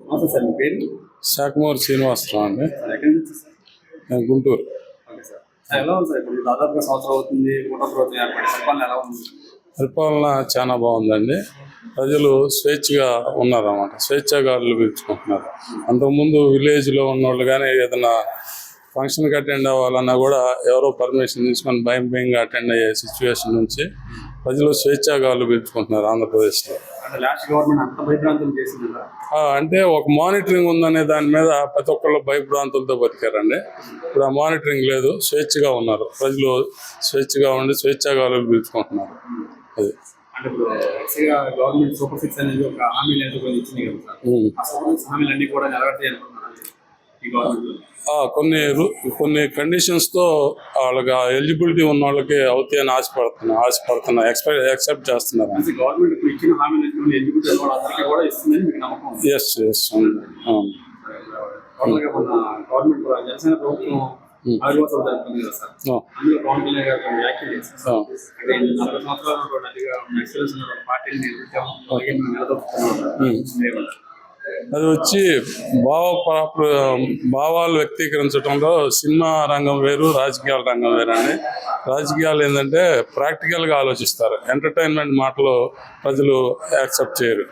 నమస్తే సార్, మీ పేరు? శాఖమూరి శ్రీనివాసరావు అండి. సార్ ఎక్కడి నుంచి సార్? నేను గుంటూరు. Okay sir. సార్ ఎలా ఉంది సార్? ఇప్పుడు దాదాపుగా సంవత్సరం అవుతుంది కూటమి ప్రభుత్వం ఏర్పడి, పరిపాలన ఎలా ఉంది? పరిపాలన చాలా బాగుందండి. ప్రజలు స్వేచ్ఛగా ఉన్నారన్నమాట, స్వేచ్ఛాగాలు పీల్చుకుంటున్నారు. అంతకుముందు విలేజ్లో ఉన్నోళ్ళు కానీ ఏదైనా ఫంక్షన్కి అటెండ్ అవ్వాలన్నా కూడా ఎవరో పర్మిషన్ తీసుకొని భయంగా అటెండ్ అయ్యే సిచ్యువేషన్ నుంచి ప్రజలు స్వేచ్ఛాగాలు పీల్చుకుంటున్నారు ఆంధ్రప్రదేశ్లో. అంటే లాస్ట్ గవర్నమెంట్ అంత భయభ్రాంతులు చేసింది కదా? అంటే ఒక మానిటరింగ్ ఉందనే దాని మీద ప్రతి ఒక్కళ్ళు భయభ్రాంతులతో బతికారండి. ఇప్పుడు ఆ మానిటరింగ్ లేదు, స్వేచ్ఛగా ఉన్నారు ప్రజలు. స్వేచ్ఛగా ఉండి స్వేచ్ఛాగాలు పీల్చుకుంటున్నారు. అది అంటే ఇప్పుడు గవర్నమెంట్ సూపర్ 6 అనేది ఒక హామీలు ఎంతో కొన్ని ఇచ్చింది కదా సార్? ఆ సూపర్ 6 హామీలు అన్ని కూడా నెరవేర్తాయి అనుకుంటున్నారు ఈ గవర్నమెంట్? కొన్ని కండిషన్స్తో వాళ్ళకి ఎలిజిబిలిటీ ఉన్న వాళ్ళకి అవుతాయి అని ఆశపడుతున్నా ఎక్సెప్ట్ చేస్తున్నారు. గవర్నమెంట్ ఇప్పుడు ఇచ్చిన హామీలు ఎలిజిబిలిటీ అందరికీ కూడా ఇస్తుందని మీకు నమ్మకం? ఎస్. గవర్నమెంట్ జనసేన ప్రభుత్వం ఆదివాసులు జరుగుతుంది కదా సార్, అందులో పవన్ కళ్యాణ్ గారు వ్యాఖ్యలు చేస్తారు. అంటే 40 సంవత్సరాలు ఎక్సలెన్స్ ఉన్న పార్టీని నిలదొక్కుతున్నారు. అది వచ్చి భావాలు వ్యక్తీకరించడంలో సినిమా రంగం వేరు, రాజకీయాల రంగం వేరు అండి. రాజకీయాలు ఏంటంటే ప్రాక్టికల్గా ఆలోచిస్తారు. ఎంటర్టైన్మెంట్ మాటలు ప్రజలు యాక్సెప్ట్ చేయరు.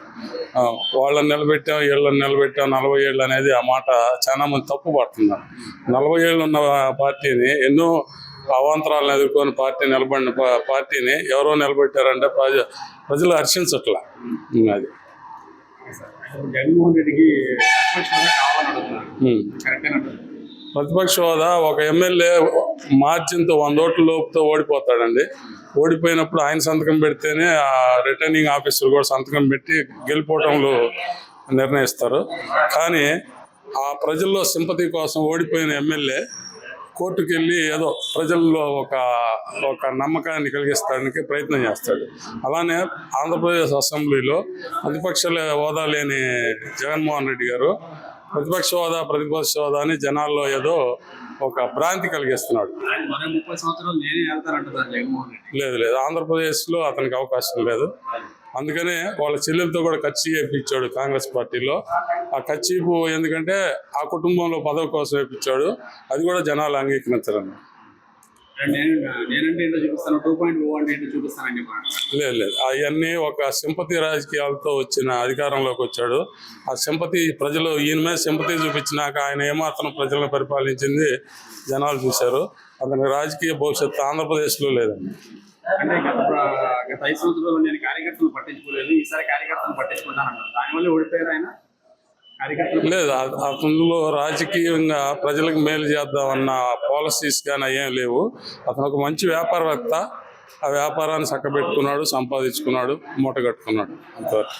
వాళ్ళని నిలబెట్టాం, వీళ్ళని నిలబెట్టాం, 40 ఏళ్ళు అనేది ఆ మాట చాలా మంది తప్పు పడుతున్నారు. 40 ఏళ్ళు ఉన్న పార్టీని, ఎన్నో అవాంతరాలను ఎదుర్కొని నిలబడిన పార్టీని ఎవరో నిలబెట్టారంటే ప్రజలు హర్షించట్లా. అది జగన్మోహన్ రెడ్డికి కావాలనుకుంటున్నారు. ప్రతిపక్ష హోదా ఒక ఎమ్మెల్యే మార్జిన్తో 100 ఓట్ల లోపుతో ఓడిపోతాడండి. ఓడిపోయినప్పుడు ఆయన సంతకం పెడితేనే ఆ రిటర్నింగ్ ఆఫీసర్ కూడా సంతకం పెట్టి గెలిపోవడంలో నిర్ణయిస్తారు. కానీ ఆ ప్రజల్లో సింపతి కోసం ఓడిపోయిన ఎమ్మెల్యే కోర్టుకు వెళ్ళి ఏదో ప్రజల్లో ఒక నమ్మకాన్ని కలిగిస్తానికి ప్రయత్నం చేస్తాడు. అలానే ఆంధ్రప్రదేశ్ అసెంబ్లీలో ప్రతిపక్ష హోదా లేని జగన్మోహన్ రెడ్డి గారు ప్రతిపక్ష హోదా అని జనాల్లో ఏదో ఒక భ్రాంతి కలిగిస్తున్నాడు. లేదు, ఆంధ్రప్రదేశ్లో అతనికి అవకాశం లేదు. అందుకనే వాళ్ళ చెల్లెలతో కూడా కచ్చి వేయించాడు కాంగ్రెస్ పార్టీలో. ఆ కచ్చిపు ఎందుకంటే ఆ కుటుంబంలో పదవి కోసం వేయించాడు. అది కూడా జనాలు అంగీకరించరన్న. లేదు, అవన్నీ ఒక సింపతి రాజకీయాలతో వచ్చిన అధికారంలోకి వచ్చాడు. ఆ సింపతి ప్రజలు ఈయన మీద సింపతి చూపించినాక ఆయన ఏమాత్రం ప్రజలను పరిపాలించింది జనాలు చూశారు. అతని రాజకీయ భవిష్యత్తు ఆంధ్రప్రదేశ్లో లేదండి. అంటే గత 5 సంవత్సరాలు నేను కార్యకర్తలు పట్టించుకోలేదు, ఈసారి కార్యకర్తలు పట్టించుకుంటానన్నారు. దానివల్ల ఓడిపోయారు ఆయన. లేదు, అతనిలో రాజకీయంగా ప్రజలకు మేలు చేద్దామన్న పాలసీస్ కానీ ఏం లేవు. అతను ఒక మంచి వ్యాపారవేత్త. ఆ వ్యాపారాన్ని చక్కబెట్టుకున్నాడు, సంపాదించుకున్నాడు, మూటగట్టుకున్నాడు అంతవరకు.